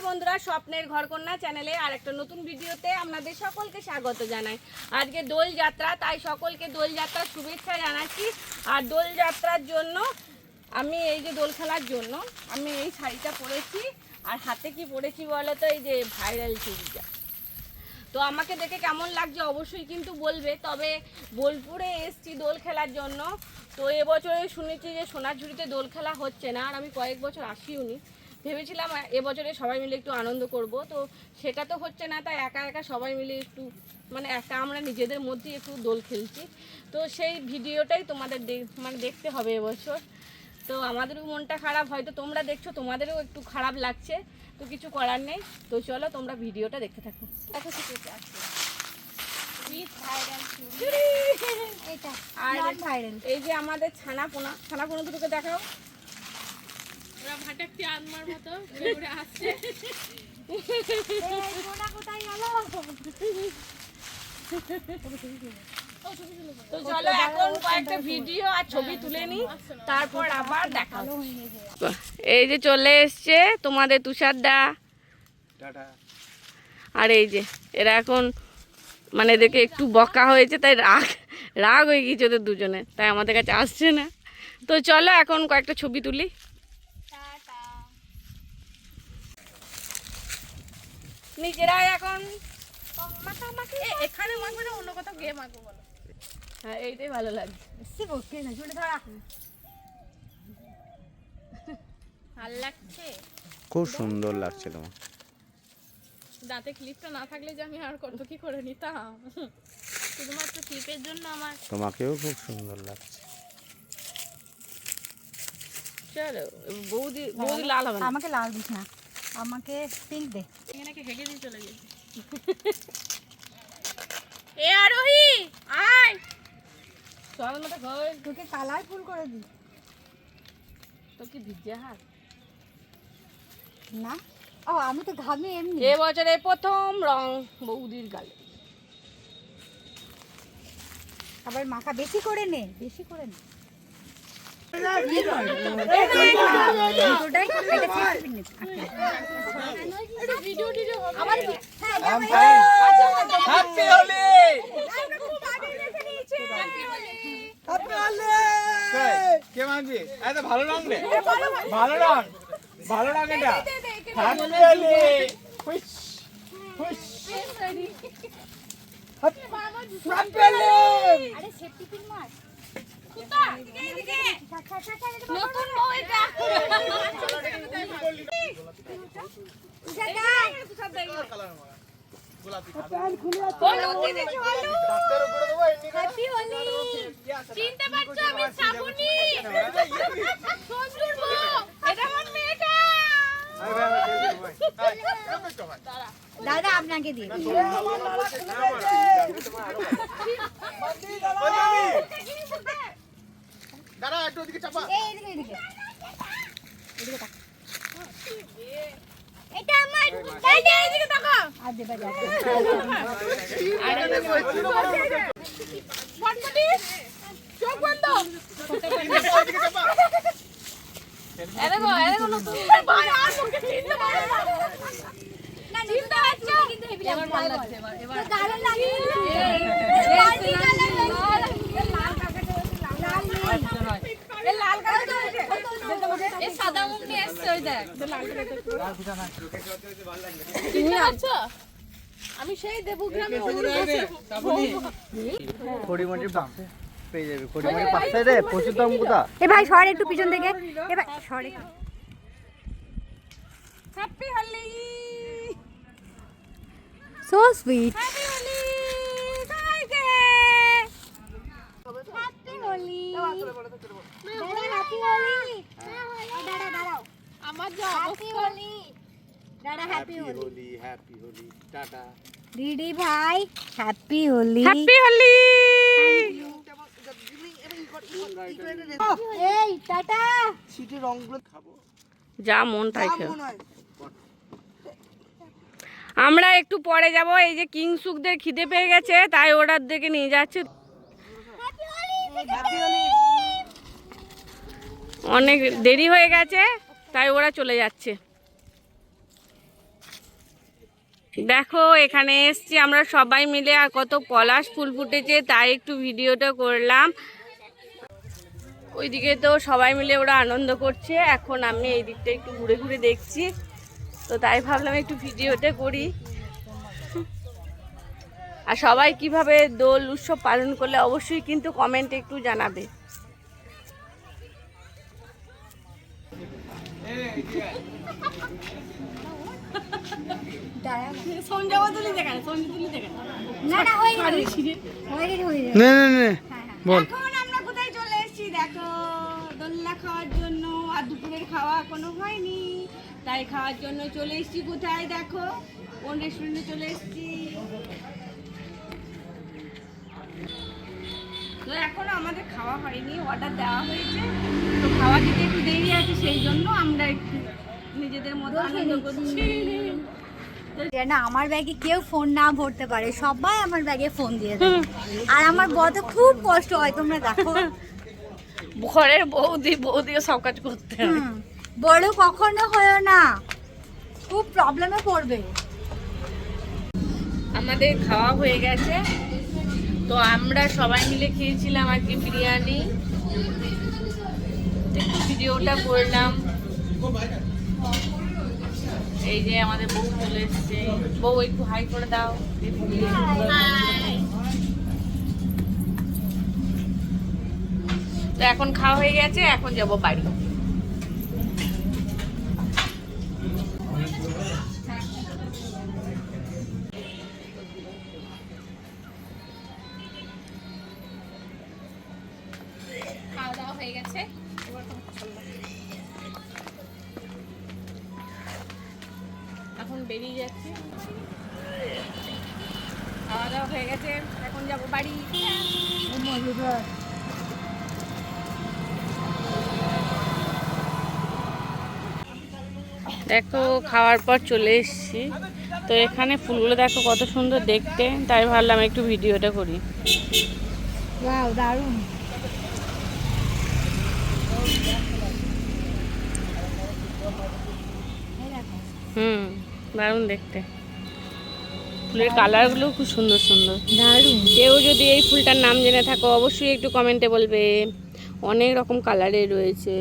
বন্ধুরা, স্বপ্নের ঘরকন্যা চ্যানেলে আর একটা নতুন ভিডিওতে আপনাদের সকলকে স্বাগত জানাই। আজকে দোল যাত্রা, তাই সকলকে দোল যাত্রার শুভেচ্ছা জানাচ্ছি। আর দোল যাত্রার জন্য আমি এই যে দোল খেলার জন্য আমি এই শাড়িটা পরেছি, আর হাতে কি পরেছি বলো তো, এই যে ভাইরাল চুড়িটা। তো আমাকে দেখে কেমন লাগছে অবশ্যই কিন্তু বলবে। তবে বোলপুরে এসছি দোল খেলার জন্য। তো এবছরে শুনেছি যে সোনাঝুরিতে দোল খেলা হচ্ছে না, আর আমি কয়েক বছর আসিওনি। ভেবেছিলাম এবছরে সবাই মিলে একটু আনন্দ করব, তো সেটা তো হচ্ছে না। তাই একা একা সবাই মিলে একটু মানে একা আমরা নিজেদের মধ্যে একটু দোল খেলছি। তো সেই ভিডিওটাই তোমাদের দেখতে হবে এবছর। তো আমাদেরও মনটা খারাপ, হয়তো তোমরা দেখছো তোমাদেরও একটু খারাপ লাগছে, তো কিছু করার নেই। তো চলো তোমরা ভিডিওটা দেখতে থাকো। দেখো এই যে আমাদের ছানা পোনা দুটোকে দেখাও। ওরা ভাটাকটি আনমার মতো ঘুরে আসছে। তো চলো এখন কয়েকটা ভিডিও আর ছবি তুলে নি, তারপর আবার দেখা। এই যে চলে এসছে তোমাদের তুষারদা, আর এই যে এরা এখন মানে এদেরকে একটু বকা হয়েছে, তাই রাগ হয়ে গিয়েছে ওদের দুজনে, তাই আমাদের কাছে আসছে না। তো চলো এখন কয়েকটা ছবি তুলি। নিজেরাই এখন এখানে মাখবো না, অন্য কোথাও গিয়ে মাখবো বলো? হ্যাঁ, এইটাই ভালো লাগছে। ভাল লাগছে, খুব সুন্দর লাগছে তোমার। দাঁতে ক্লিপটা না থাকলে যে আমি আর কত কি করে নিতাম, শুধুমাত্র ক্লিপের জন্য আমার। তোমাকেও খুব সুন্দর লাগছে। চলো বৌদি লাল হবে না। আমাকে লাল দিস না, আমাকে পিঙ্ক দে। এখানে হেগে দিয়ে চলে গেছে। এ আরোহী আয়, চল মতো ঘর। তোকে কালার ফুল করে দি। তো কি ভিজে হাত না, ও আমি তো ঘামি এমনি। এ বছরে প্রথম রং বৌদির গালে। আবার মাখা বেশি করে নে, বেশি করে নে। ভালো রং রে, ভালো রং, ভালো রং এটা। নতুন বউ এটা। চিনতে পারছো আমি শ্রাবণী, সঞ্জুর বউ। এটা আমার মেয়েটা। দাদা আপনাকে দিই। দাঁড়া একটু ওদিকে চাপা। এইদিকে এইদিকে এইদিকে তাকা। এটা আমার দাদা, এইদিকে তাকা। আর দেবা যা। ফটফটি চোখ বন্ধ। ওদিকে চাপা। এরকম নতুন ভাই আর মুখে চিনতে পারো না। না চিনতে পারছো কিন্তু হেভি লাগছে। ভালো লাগছে এবার দারুণ লাগে। লালটি কালার লাল কাকাটা লাল নেই। এ লাল কাকাটা এ সাদা মুখ নিয়ে এসছে, ওই দেখ লাল কাকাটা। চিনতে পারছো? আমি সেই দেবগ্রামে খড়িমাটির পাশে পেয়ে যাবে, খড়িমাটির পাশে রে প্রচুর দাম কোথা। এ ভাই সর একটু পিছন থেকে, এ ভাই সর একটু। Happy Holi, so sweet. Happy Holi গাইকে, হ্যাপি হোলি দাদা, হ্যাপি হোলি দাদা। দাঁড়াও, আমার যা হ্যাপি হোলি দাদা, happy Holi. Holi, happy Holi, tata. দিদি ভাই হ্যাপি হোলি। হ্যাপি হোলি। এই টাটা। সিটি রংগুলো খাবো, যা মন তাই খেও। আমরা একটু পরে যাব, এই যে কিংসুকদের খিদে পেয়ে গেছে, তাই ওটার দিকে নিয়ে যাচ্ছে। অনেক দেরি হয়ে গেছে, তাই ওরা চলে যাচ্ছে। দেখো এখানে এসছি আমরা সবাই মিলে, আর কত পলাশ ফুল ফুটেছে তাই একটু ভিডিওটা করলাম। ওইদিকে তো সবাই মিলে ওরা আনন্দ করছে, এখন আমি এই দিকটা একটু ঘুরে ঘুরে দেখছি, তো তাই ভাবলাম একটু ভিডিওটা করি। আর সবাই কিভাবে দোল উৎসব পালন করলে অবশ্যই কিন্তু কমেন্টে একটু জানাবে। নে নে নে বল। এখন আমরা কোথায় চলে এসেছি দেখো, দোলনা খাওয়ার জন্য। আর দুপুরের খাওয়া এখনো হয়নি, তাই খাওয়ার জন্য চলে এসেছি। কোথায় দেখো, কোন রেস্টুরেন্টে চলে এসেছি। তো এখনো আমাদের খাওয়া হয়নি, অর্ডার দেওয়া হয়েছে, তো খাওয়া দিতে একটু দেরি আছে, সেই জন্য আমরা একটু নিজেদের মতো আনন্দ করছি। না আমার ব্যাগে কেউ ফোন না ভরতে পারে, সবাই আমার ব্যাগে ফোন দিয়ে দেয়। আর আমার বড় খুব কষ্ট হয়, তোমরা দেখো। ঘরের বৌদিও সব কাজ করতে হয়। বড় কখনো হয় না, খুব প্রবলেমে পড়বে। আমাদের খাওয়া হয়ে গেছে, তো আমরা সবাই মিলে খেয়েছিলাম আজকে বিরিয়ানি। একটু ভিডিওটা করলাম। এই যে আমাদের বউ চলে এসছে, বউ একটু হাই করে দাও। তো এখন খাওয়া হয়ে গেছে, এখন যাব বাড়ি। খাওয়া দাওয়া হয়ে গেছে, এখন বেরিয়ে যাচ্ছি। খাওয়া দাওয়া হয়ে গেছে, এখন যাব বাড়ি। দেখো খাওয়ার পর চলে এসেছি, তো এখানে ফুলগুলো দেখো কত সুন্দর দেখতে, তাই ভাবলাম একটু ভিডিওটা করি। ওয়াও দারুণ। দারুণ দেখতে, ফুলের কালারগুলো খুব সুন্দর সুন্দর। দারুণ। কেউ যদি এই ফুলটার নাম জেনে থাকো অবশ্যই একটু কমেন্টে বলবে, অনেক রকম কালারের রয়েছে।